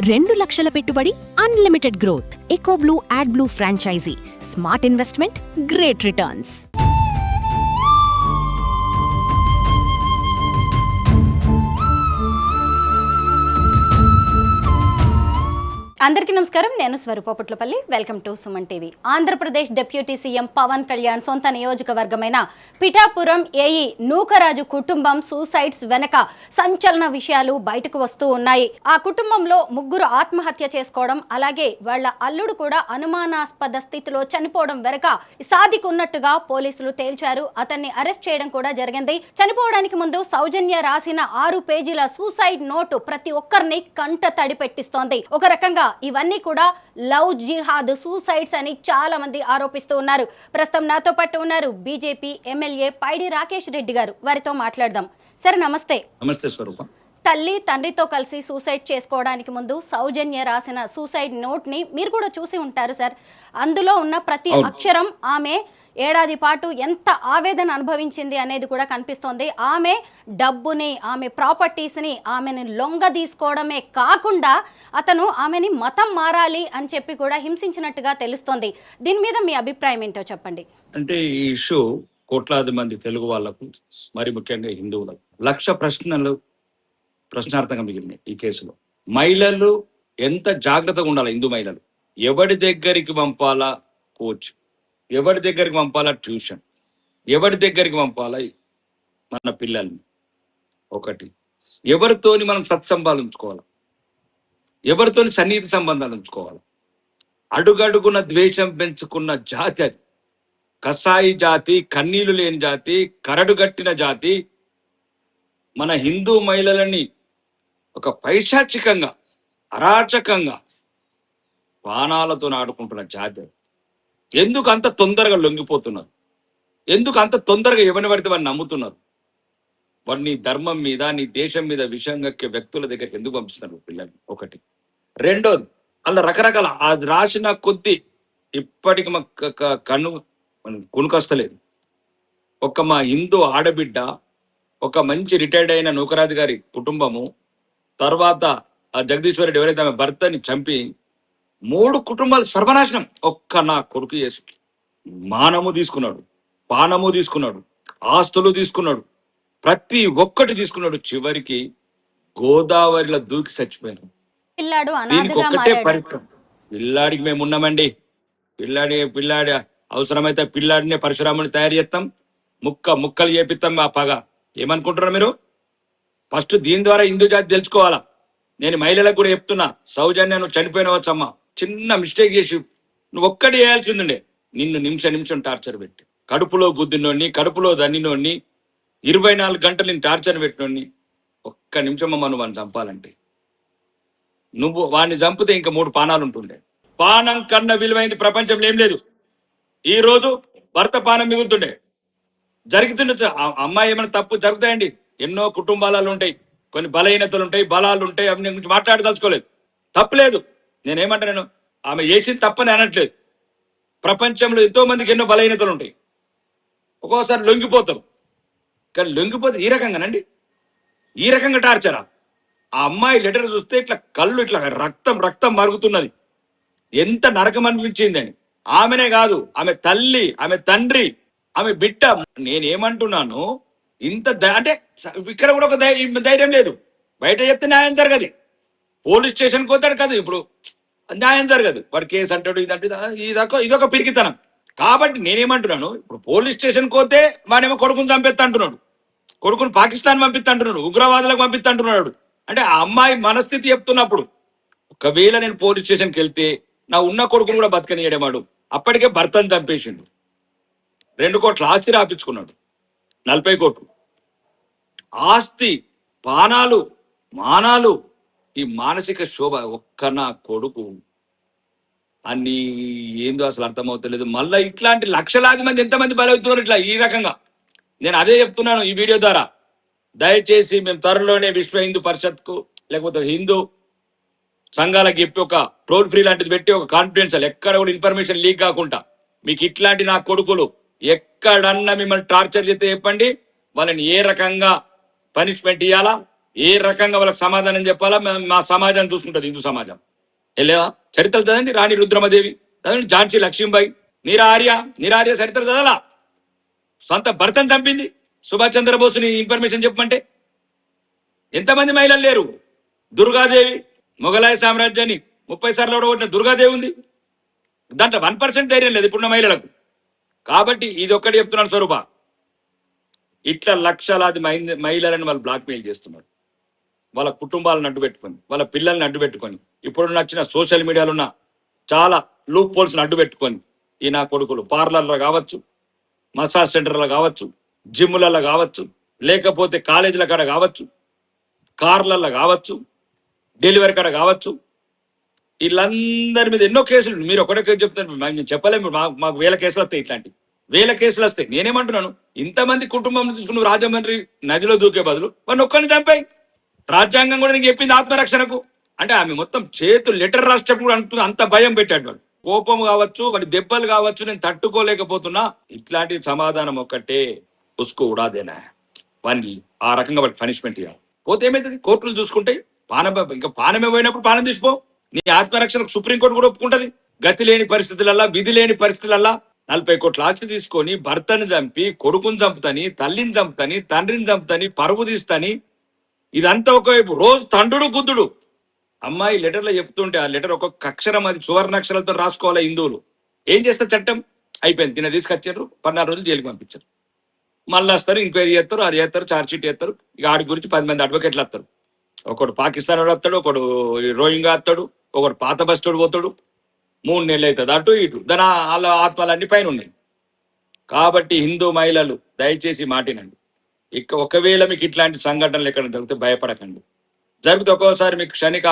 2 లక్షల పెట్టుబడి, unlimited growth. Eco Blue AdBlue franchisee. Smart investment, great returns. అందరికీ నమస్కారం. నేను Swaroop Putlapalli. Welcome to Suman TV. Andhra Pradesh deputy CM Pawan Kalyan సొంత నియోజకవర్గమైన పిఠాపురం ఏఈ నూకరాజు కుటుంబం సూసైడ్స్ వెనక సంచలన విషయాలు బయటకు వస్తూ ఉన్నాయి. ఆ కుటుంబంలో 3 ఆత్మహత్య చేసుకోవడం, అలాగే వాళ్ళ అల్లుడు కూడా అనుమానాస్పద స్థితిలో చనిపోవడం వెనక సాదికున్నట్టుగా పోలీసులు తేల్చారు. అతన్ని అరెస్ట్ చేయడం కూడా జరిగింది. చనిపోవడానికి ముందు సౌజన్య రాసిన 6 పేజీల సూసైడ్ నోటు ప్రతి ఒక్కరిని కంట తడి పెట్టిస్తోంది. ఒక రకంగా ఇవన్నీ కూడా లవ్ జిహాద్, సూసైడ్స్ అని చాలా మంది ఆరోపిస్తూ ఉన్నారు. ప్రస్తుతం నాతో పాటు ఉన్నారు బీజేపీ ఎమ్మెల్యే పైడి రాకేష్ రెడ్డి గారు. వారితో మాట్లాడదాం. సరే, నమస్తే. నమస్తే స్వరూప. తల్లి తండ్రితో కలిసి సూసైడ్ చేసుకోవడానికి ముందు సౌజన్య రాసిన సూసైడ్ నోట్ ని మీరు కూడా చూసి ఉంటారు సార్. అందులో ఉన్న ప్రతి అక్షరం ఆమె ఏడాది పాటు ఎంత ఆవేదన అనుభవించింది అనేది కూడా కనిపిస్తోంది. ఆమె డబ్బుని, ఆమె ప్రాపర్టీస్ని, ఆమెను లొంగ తీసుకోవడమే కాకుండా అతను ఆమెని మతం మారాలి అని చెప్పి కూడా హింసించినట్టుగా తెలుస్తోంది. దీని మీద మీ అభిప్రాయం ఏంటో చెప్పండి. అంటే ఈ ఇష్యూ కోట్లాది మంది తెలుగు వాళ్లకు, మరి ముఖ్యంగా హిందువులకు 1,00,000 ప్రశ్నార్థంగా మిగిలినాయి ఈ కేసులో. మహిళలు ఎంత జాగ్రత్తగా ఉండాలి. హిందూ మహిళలు ఎవరి దగ్గరికి పంపాలా కోచ్, ఎవరి దగ్గరికి పంపాలా ట్యూషన్, ఎవరి దగ్గరికి పంపాలా మన పిల్లల్ని, ఒకటి ఎవరితోని మనం సత్సంబాలు ఉంచుకోవాలి, ఎవరితోని సన్నిహిత సంబంధాలు ఉంచుకోవాలి. అడుగడుగున ద్వేషం పెంచుకున్న జాతి అది. కసాయి జాతి, కన్నీళ్లు లేని జాతి, కరడుగట్టిన జాతి. మన హిందూ మహిళలని ఒక పైశాచికంగా, అరాచకంగా బాణాలతో ఆడుకుంటున్న జాతి. ఎందుకు అంత తొందరగా లొంగిపోతున్నారు? ఎందుకు అంత తొందరగా ఎవరిని పడితే వాడిని నమ్ముతున్నారు? వాడు నీ ధర్మం మీద, నీ దేశం మీద విషయం కక్కే వ్యక్తుల దగ్గరికి ఎందుకు పంపిస్తున్నారు పిల్లల్ని? ఒకటి. రెండోది, అలా రకరకాల అది రాసిన కొద్దీ ఇప్పటికి మా కన్ను కొనుకొస్తలేదు. ఒక మా హిందూ ఆడబిడ్డ, ఒక మంచి రిటైర్డ్ అయిన నూకరాజు గారి కుటుంబము, తర్వాత ఆ జగదీశ్వర్ రెడ్డి ఎవరైతే ఆమె భర్తని చంపి 3 కుటుంబాలు సర్వనాశనం. ఒక్క నా కొడుకు చేసు మానము తీసుకున్నాడు, పానము తీసుకున్నాడు, ఆస్తులు తీసుకున్నాడు, ప్రతి ఒక్కటి తీసుకున్నాడు. చివరికి గోదావరిలో దూకి చచ్చిపోయారు. దీనికి ఒక్కటే పరిష్కారం. పిల్లాడికి మేము ఉన్నామండి. పిల్లాడి అవసరమైతే పిల్లాడినే పరశురాముని తయారు చేస్తాం, ముక్కలు చేపిస్తాం. ఆ పగ ఏమనుకుంటున్నారు మీరు? ఫస్ట్ దీని ద్వారా హిందూ జాతి తెలుసుకోవాలా. నేను మహిళలకు కూడా చెప్తున్నా, సౌజన్య నువ్వు చనిపోయినవచ్చమ్మా, చిన్న మిస్టేక్ చేసి నువ్వు ఒక్కటి చేయాల్సిందండే. నిన్ను నిమిషం టార్చర్ పెట్టి, కడుపులో గుద్దినోడిని, కడుపులో దన్నినోడిని, 24 గంటలు నేను టార్చర్ పెట్టినోడిని, ఒక్క నిమిషం అమ్మ నువ్వు వాడిని చంపాలంటే, నువ్వు వాడిని చంపితే ఇంకా 3 పానాలు ఉంటుండే. పానం కన్నా విలువైంది ప్రపంచంలో ఏం లేదు. ఈ రోజు భర్త పానం మిగులుతుండే. జరుగుతుండొచ్చు. అమ్మాయి ఏమైనా తప్పు జరుగుతాయండి. ఎన్నో కుటుంబాలు ఉంటాయి, కొన్ని బలహీనతలు ఉంటాయి, బలాలు ఉంటాయి. అవి నేను గురించి మాట్లాడదలుచుకోలేదు. తప్పులేదు. నేనేమంటాను, ఆమె చేసింది తప్పని అనట్లేదు. ప్రపంచంలో ఎంతో మందికి ఎన్నో బలహీనతలు ఉంటాయి. ఒక్కోసారి లొంగిపోతారు. కానీ లొంగిపోతే ఈ రకంగానండి, ఈ రకంగా టార్చరా? ఆ అమ్మాయి లెటర్ చూస్తే ఇట్లా కళ్ళు ఇట్లా రక్తం మరుగుతున్నది. ఎంత నరకం అనిపించిందని. ఆమెనే కాదు, ఆమె తల్లి, ఆమె తండ్రి, ఆమె బిడ్డ. నేనేమంటున్నాను, ఇంత అంటే ఇక్కడ కూడా ఒక ధైర్యం లేదు. బయట చెప్తే న్యాయం జరగదు. పోలీస్ స్టేషన్కి పోతాడు కదా, ఇప్పుడు న్యాయం జరగదు. వాడు కేసు అంటాడు, ఇదంటే ఇదొక పిరికితనం. కాబట్టి నేనేమంటున్నాను, ఇప్పుడు పోలీస్ స్టేషన్కి పోతే వాడేమో కొడుకుని చంపేస్తా అంటున్నాడు, కొడుకుని పాకిస్తాన్ పంపిస్తా అంటున్నాడు, ఉగ్రవాదులకు పంపిస్తా అంటున్నాడు. అంటే ఆ అమ్మాయి మనస్థితి చెప్తున్నప్పుడు, ఒకవేళ నేను పోలీస్ స్టేషన్కి వెళ్తే నా ఉన్న కొడుకుని కూడా బతకనియడమాడు. అప్పటికే భర్తను చంపేసిండు, 2 కోట్ల ఆస్తి రాపించుకున్నాడు, 40 కోట్లు ఆస్తి, పానాలు, మానాలు, ఈ మానసిక శోభ. ఒక్క నా కొడుకు అన్ని ఏందో అసలు అర్థమవుతలేదు. మళ్ళీ ఇట్లాంటి లక్షలాది మంది ఎంతమంది బలవుతున్నారు ఇట్లా ఈ రకంగా. నేను అదే చెప్తున్నాను ఈ వీడియో ద్వారా. దయచేసి మేము త్వరలోనే విశ్వ హిందూ పరిషత్కు లేకపోతే హిందూ సంఘాలకు చెప్పి ఒక టోల్ ఫ్రీ లాంటిది పెట్టి, ఒక కాన్ఫిడెన్స్ ఎక్కడ కూడా ఇన్ఫర్మేషన్ లీక్ కాకుండా, మీకు ఇట్లాంటి నా కొడుకులు ఎక్కడన్నా మిమ్మల్ని టార్చర్ చేస్తే చెప్పండి, వాళ్ళని ఏ రకంగా పనిష్మెంట్ ఇవ్వాలా, ఏ రకంగా వాళ్ళకి సమాధానం చెప్పాలా మా సమాజం చూసుకుంటుంది, హిందూ సమాజం. వెళ్ళేవా చరిత్రలు చదవండి, రాణి రుద్రమదేవి చదవండి, ఝాన్సీ లక్ష్మీబాయి, నీరార్య చరిత్ర చదవాలా. సొంత భర్తను చంపింది. సుభాష్ చంద్రబోస్ని ఇన్ఫర్మేషన్ చెప్పమంటే ఎంతమంది మహిళలు లేరు? దుర్గాదేవి, మొఘలాయ సామ్రాజ్యాన్ని 30 సార్లు ఓడగొట్టిన దుర్గాదేవి ఉంది. దాంట్లో 1% ధైర్యం లేదు ఇప్పుడున్న మహిళలకు. కాబట్టి ఇది ఒక్కటి చెప్తున్నాను స్వరూప, ఇట్లా లక్షలాది మహిళలను వాళ్ళు బ్లాక్మెయిల్ చేస్తున్నారు. వాళ్ళ కుటుంబాలను అడ్డు పెట్టుకొని, వాళ్ళ పిల్లల్ని అడ్డు పెట్టుకొని, ఇప్పుడు నచ్చిన సోషల్ మీడియాలో ఉన్న చాలా లూప్ హోల్స్ని అడ్డు పెట్టుకొని ఈ నా కొడుకులు పార్లర్లో కావచ్చు, మసాజ్ సెంటర్లో కావచ్చు, జిమ్లలో కావచ్చు, లేకపోతే కాలేజీల కాడ కావచ్చు, కార్లలో కావచ్చు, డెలివరీ కాడ కావచ్చు, వీళ్ళందరి మీద ఎన్నో కేసులు. మీరు ఒకటే కేసు చెప్తారు, మేము చెప్పలేము. మాకు వేల కేసులు వస్తాయి, ఇట్లాంటి వేల కేసులు వస్తాయి. నేనేమంటున్నాను, ఇంతమంది కుటుంబం తీసుకుని రాజమండ్రి నదిలో దూకే బదులు వాడిని ఒక్కరిని చంపాయి. రాజ్యాంగం కూడా నీకు చెప్పింది ఆత్మరక్షణకు. అంటే ఆమె మొత్తం చేతులు లెటర్ రాష్ట్రం కూడా అంటుంది, అంత భయం పెట్టాడు వాడు. కోపం కావచ్చు, వాడి దెబ్బలు కావచ్చు, నేను తట్టుకోలేకపోతున్నా. ఇట్లాంటి సమాధానం ఒక్కటే, ఉసుకు ఉడాదేనా వాడిని ఆ రకంగా వాడికి పనిష్మెంట్ ఇవ్వాలి. పోతే ఏమైతుంది, కోర్టులు చూసుకుంటే ఇంకా పానమే పోయినప్పుడు పానం తీసిపో. నీ ఆత్మరక్షణకు సుప్రీంకోర్టు కూడా ఒప్పుకుంటది. గతి లేని పరిస్థితులల్లా, విధి లేని పరిస్థితులల్లా 40 కోట్ల ఆస్తి తీసుకొని భర్తను చంపి, కొడుకుని చంపుతాని, తల్లిని చంపుతాని, తండ్రిని చంపుతాని, పరువు తీస్తాని, ఇదంతా ఒకవైపు. రోజు తండ్రుడు గుద్దుడు. అమ్మాయి లెటర్లో చెప్తుంటే ఆ లెటర్ ఒక్కొక్క అక్షరం అది సువర్ణాక్షరాలతో రాసుకోవాలి హిందువులు. ఏం చేస్తారు, చట్టం అయిపోయింది, తిన తీసుకొచ్చారు, 14 రోజులు జైలుకి పంపించారు. మళ్ళీ వస్తారు, ఎంక్వైరీ చేస్తారు, అది చేస్తారు, ఛార్జ్ షీట్ చేస్తారు. ఇక ఆడి గురించి 10 మంది అడ్వకేట్లు వస్తారు. ఒకడు పాకిస్తాన్ వాడు వస్తాడు, ఒకడు రోహింగా వస్తాడు, ఒకడు పాత బస్టోడు పోతాడు. 3 నెలలు అవుతుంది అటు ఇటు. దాని వాళ్ళ ఆత్మలన్నీ పైన ఉన్నాయి. కాబట్టి హిందూ మహిళలు దయచేసి మాటినండి. ఒకవేళ మీకు ఇట్లాంటి సంఘటనలు ఎక్కడ జరిగితే భయపడకండి. జరిగితే ఒక్కోసారి మీకు క్షణిక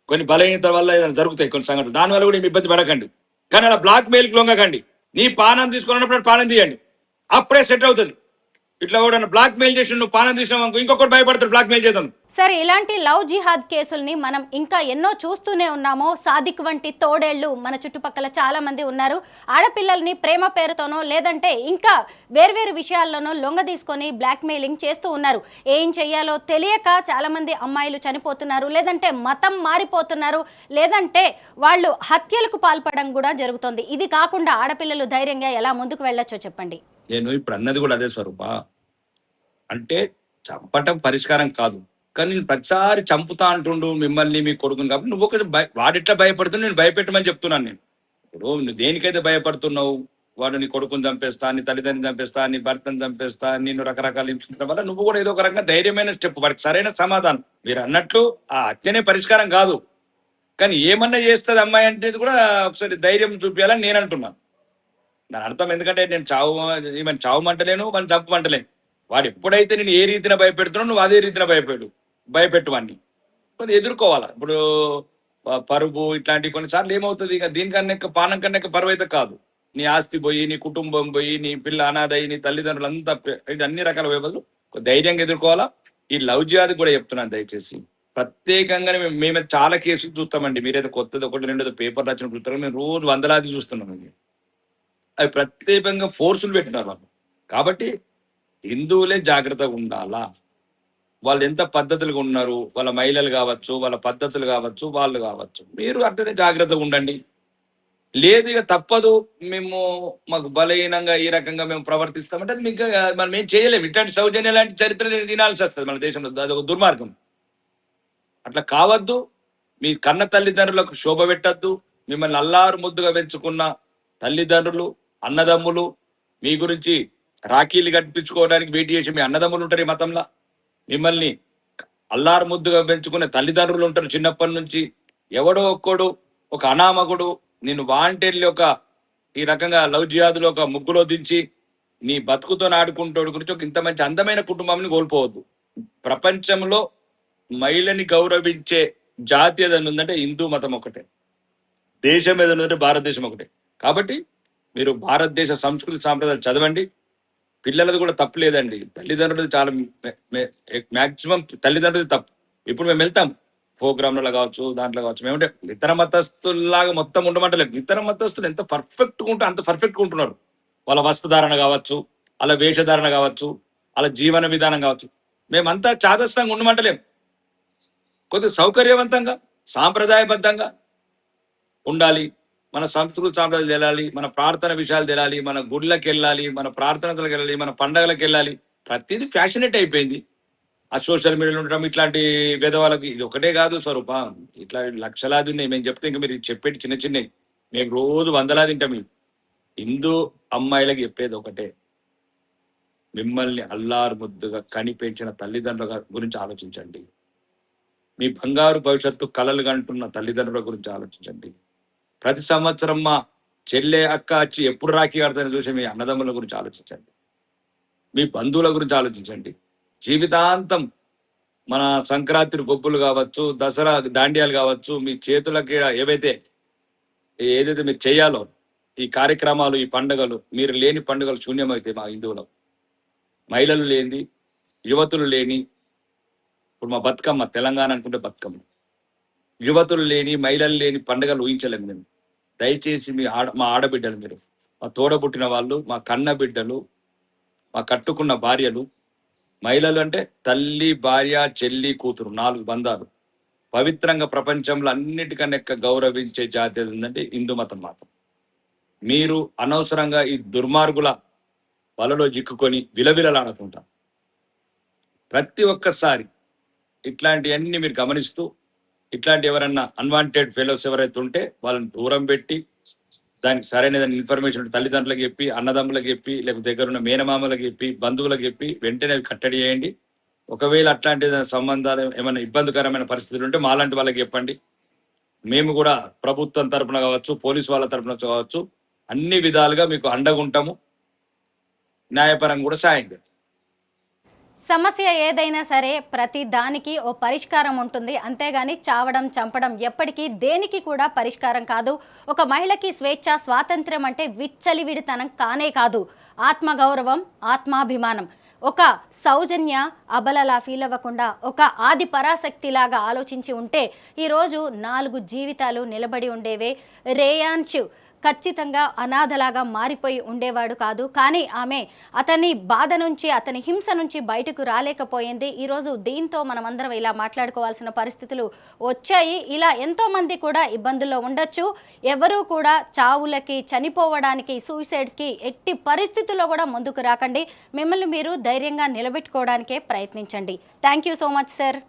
కొన్ని బలహీనత వల్ల ఏదైనా జరుగుతాయి కొన్ని సంఘటనలు, దానివల్ల కూడా మీ ఇబ్బంది పడకండి. కానీ అలా బ్లాక్ మెయిల్కి లొంగకండి. నీ పానం తీసుకున్నప్పుడు పానం తీయండి, అప్పుడే సెట్ అవుతుంది. ఇట్లా కూడా బ్లాక్ మెయిల్ చేసి నువ్వు పానం తీసినావు ఇంకొకటి భయపడతారు బ్లాక్ మెయిల్ చేద్దాం. సరే, ఇలాంటి లవ్ జిహాద్ కేసుల్ని మనం ఇంకా ఎన్నో చూస్తూనే ఉన్నాము. సాదిక్ వంటి తోడేళ్లు మన చుట్టుపక్కల చాలా మంది ఉన్నారు. ఆడపిల్లల్ని ప్రేమ పేరుతోనో లేదంటే ఇంకా వేర్వేరు విషయాల్లోనో లొంగ తీసుకొని బ్లాక్మెయిలింగ్ చేస్తూ ఉన్నారు. ఏం చెయ్యాలో తెలియక చాలా మంది అమ్మాయిలు చనిపోతున్నారు, లేదంటే మతం మారిపోతున్నారు, లేదంటే వాళ్ళు హత్యలకు పాల్పడడం కూడా జరుగుతుంది. ఇది కాకుండా ఆడపిల్లలు ధైర్యంగా ఎలా ముందుకు వెళ్ళొచ్చో చెప్పండి. నేను ఇప్పుడు అన్నది కూడా అదే స్వరూప. అంటే చంపటం పరిష్కారం కాదు, కానీ నేను ప్రతిసారి చంపుతా అంటుండు మిమ్మల్ని, మీ కొడుకుని. కాబట్టి నువ్వు ఒక వాడిట్లా భయపడుతున్నావు, నేను భయపెట్టమని చెప్తున్నాను. నేను ఇప్పుడు నువ్వు దేనికైతే భయపడుతున్నావు, వాడు నీ కొడుకుని చంపేస్తా, నీ తల్లిదండ్రుని చంపేస్తా, నీ భర్తను చంపేస్తా, నిన్ను రకరకాల హింసించడం వల్ల నువ్వు కూడా ఏదో ఒక రకంగా ధైర్యమైన చెప్పు, వాడికి సరైన సమాధానం. మీరు అన్నట్లు ఆ హత్యనే పరిష్కారం కాదు, కానీ ఏమన్నా చేస్తుంది అమ్మాయి అంటే కూడా ఒకసారి ధైర్యం చూపించాలని నేను అంటున్నాను. దాని అర్థం ఎందుకంటే నేను ఈమెను చావమంటలేను, మనం చంపమంటలేను. వాడు ఎప్పుడైతే నేను ఏ రీతిన భయపెడుతున్నావు నువ్వు అదే రీతిన భయపెట్టువాన్ని కొన్ని ఎదుర్కోవాలా. ఇప్పుడు పరువు ఇట్లాంటివి కొన్నిసార్లు ఏమవుతుంది, ఇక దీనికన్నా పానం కన్నా పరువు అయితే కాదు. నీ ఆస్తి పోయి, నీ కుటుంబం పోయి, నీ పిల్ల అనాథ అయ్యి, నీ తల్లిదండ్రులు అంతా అన్ని రకాల వ్యవస్థలు ధైర్యంగా ఎదుర్కోవాలా. ఈ లవ్ జిహాద్ కూడా చెప్తున్నాను, దయచేసి ప్రత్యేకంగా మేము చాలా కేసులు చూస్తామండి. మీరైతే కొత్తది ఒకటి రెండో పేపర్ రచన చూస్తారు, మేము రోజు వందలాది చూస్తున్నాం. అవి ప్రత్యేకంగా ఫోర్సులు పెట్టినారు వాళ్ళు. కాబట్టి హిందువులే జాగ్రత్తగా ఉండాలా. వాళ్ళు ఎంత పద్ధతులుగా ఉన్నారు, వాళ్ళ మహిళలు కావచ్చు, వాళ్ళ పద్ధతులు కావచ్చు, వాళ్ళు కావచ్చు, మీరు అట్లనే జాగ్రత్తగా ఉండండి. లేదు ఇక తప్పదు, మాకు బలహీనంగా ఈ రకంగా మేము ప్రవర్తిస్తామంటే అది మీకు మనం ఏం చేయలేము. ఇట్లాంటి సౌజన్య లాంటి చరిత్ర తినాల్సి వస్తుంది మన దేశంలో. అదొక దుర్మార్గం. అట్లా కావద్దు. మీ కన్న తల్లిదండ్రులకు శోభ పెట్టద్దు. మిమ్మల్ని అల్లారు ముద్దుగా పెంచుకున్న తల్లిదండ్రులు, అన్నదమ్ములు, మీ గురించి రాఖీలు కట్టించుకోవడానికి వెయిట్ చేసి మీ అన్నదమ్ములు ఉంటారు ఈ మతంలో. మిమ్మల్ని అల్లారు ముద్దుగా పెంచుకునే తల్లిదండ్రులు ఉంటారు చిన్నప్పటి నుంచి. ఎవడో ఒక్కడు ఒక అనామకుడు నేను వాంటెళ్ళి ఈ రకంగా లవ్ జిహాదులో ఒక ముగ్గులో దించి నీ బతుకుతో ఆడుకుంటోడు గురించి ఒక ఇంత మంచి అందమైన కుటుంబాన్ని కోల్పోవద్దు. ప్రపంచంలో మహిళని గౌరవించే జాతి ఏదైనా ఉందంటే హిందూ మతం ఒకటే, దేశం ఏదైనా ఉందంటే భారతదేశం ఒకటే. కాబట్టి మీరు భారతదేశ సంస్కృతి సాంప్రదాయాలు చదవండి. పిల్లలది కూడా తప్పు లేదండి, తల్లిదండ్రులది చాలా మ్యాక్సిమం తల్లిదండ్రులది తప్పు. ఇప్పుడు మేము వెళ్తాం ప్రోగ్రాంలలో కావచ్చు, దాంట్లో కావచ్చు, మేమంటే ఇతర మతస్థుల్లాగా మొత్తం ఉండమంటలేదు. ఇతర మతస్థులు ఎంత పర్ఫెక్ట్గా ఉంటే అంత పర్ఫెక్ట్గా ఉంటున్నారు. వాళ్ళ వస్త్రధారణ కావచ్చు, వాళ్ళ వేషధారణ కావచ్చు, వాళ్ళ జీవన విధానం కావచ్చు. మేమంతా చాదస్తంగా ఉండమంటలేం. కొద్దిగా సౌకర్యవంతంగా సాంప్రదాయబద్ధంగా ఉండాలి. మన సంస్కృతి సాంప్రదాయాలు తెలాలి, మన ప్రార్థన విషయాలు తెలాలి, మన గుళ్ళకి వెళ్ళాలి, మన ప్రార్థనలకు వెళ్ళాలి, మన పండగలకు వెళ్ళాలి. ప్రతిదీ ఫ్యాషనేట్ అయిపోయింది. ఆ సోషల్ మీడియాలో ఉండడం ఇట్లాంటి పేదవాళ్ళకి ఇది ఒకటే కాదు స్వరూప, ఇట్లా లక్షలాది ఉన్నాయి. మేము చెప్తే ఇంకా మీరు చెప్పేటి చిన్న చిన్నవి మేము రోజు వందలాది తింటాం. హిందూ అమ్మాయిలకి చెప్పేది ఒకటే, మిమ్మల్ని అల్లారు ముద్దుగా కని పెంచిన తల్లిదండ్రుల గురించి ఆలోచించండి. మీ బంగారు భవిష్యత్తు కలలు కంటున్న తల్లిదండ్రుల గురించి ఆలోచించండి. ప్రతి సంవత్సరం మా చెల్లె అక్క వచ్చి ఎప్పుడు రాఖీ కడతారని చూసి మీ అన్నదమ్ముల గురించి ఆలోచించండి. మీ బంధువుల గురించి ఆలోచించండి. జీవితాంతం మన సంక్రాంతి గొబ్బులు కావచ్చు, దసరా దాండియాలు కావచ్చు, మీ చేతులకి ఏదైతే మీరు చేయాలో ఈ కార్యక్రమాలు, ఈ పండుగలు, మీరు లేని పండుగలు శూన్యమవుతాయి మా హిందువులు. మహిళలు లేని, యువతులు లేని, ఇప్పుడు మా బతుకమ్మ తెలంగాణ అనుకుంటే బతుకమ్మ, యువతులు లేని, మహిళలు లేని పండుగలు ఊహించలేము మేము. దయచేసి మా ఆడబిడ్డలు, మీరు మా తోడబుట్టిన వాళ్ళు, మా కన్న బిడ్డలు, మా కట్టుకున్న భార్యలు, మహిళలు అంటే తల్లి, భార్య, చెల్లి, కూతురు, 4 బంధాలు పవిత్రంగా ప్రపంచంలో అన్నిటికన్నా గౌరవించే జాతి ఏంటంటే హిందూ మతం మాత్రం. మీరు అనవసరంగా ఈ దుర్మార్గుల వలలో చిక్కుకొని విలవిలలాడుకుంటాం. ప్రతి ఒక్కసారి ఇట్లాంటివన్నీ మీరు గమనిస్తూ, ఇట్లాంటి ఎవరన్నా అన్వాంటెడ్ ఫెలోస్ ఎవరైతే ఉంటే వాళ్ళని దూరం పెట్టి, దానికి సరైన ఇన్ఫర్మేషన్ తల్లిదండ్రులకు చెప్పి, అన్నదమ్ములకు చెప్పి, లేకపోతే దగ్గర ఉన్న మేనమామలకు చెప్పి, బంధువులకు చెప్పి వెంటనే కట్టడి చేయండి. ఒకవేళ అట్లాంటి సంబంధాలు ఏమైనా ఇబ్బందికరమైన పరిస్థితులు ఉంటే మాలాంటి వాళ్ళకి చెప్పండి. మేము కూడా ప్రభుత్వం తరపున కావచ్చు, పోలీసు వాళ్ళ తరపున కావచ్చు, అన్ని విధాలుగా మీకు అండగా ఉంటాము. న్యాయపరంగా కూడా సాయం చేస్తాం. సమస్య ఏదైనా సరే ప్రతి దానికి ఓ పరిష్కారం ఉంటుంది, అంతేగాని చావడం, చంపడం ఎప్పటికీ దేనికి కూడా పరిష్కారం కాదు. ఒక మహిళకి స్వేచ్ఛ, స్వాతంత్ర్యం అంటే విచ్చలివిడితనం కానే కాదు. ఆత్మగౌరవం, ఆత్మాభిమానం, ఒక సౌజన్య అబలలా ఫీల్ అవ్వకుండా ఒక ఆది పరాశక్తిలాగా ఆలోచించి ఉంటే ఈరోజు 4 జీవితాలు నిలబడి ఉండేవే. రేయాన్షు ఖచ్చితంగా అనాథలాగా మారిపోయి ఉండేవాడు కాదు. కానీ ఆమె అతని బాధ నుంచి, అతని హింస నుంచి బయటకు రాలేకపోయింది. ఈరోజు దీంతో మనమందరం ఇలా మాట్లాడుకోవాల్సిన పరిస్థితులు వచ్చాయి. ఇలా ఎంతోమంది కూడా ఇబ్బందుల్లో ఉండొచ్చు. ఎవరూ కూడా చావులకి, చనిపోవడానికి, సూసైడ్స్కి ఎట్టి పరిస్థితుల్లో కూడా ముందుకు రాకండి. మిమ్మల్ని మీరు ధైర్యంగా నిలబెట్టుకోవడానికే ప్రయత్నించండి. Thank you so much sir.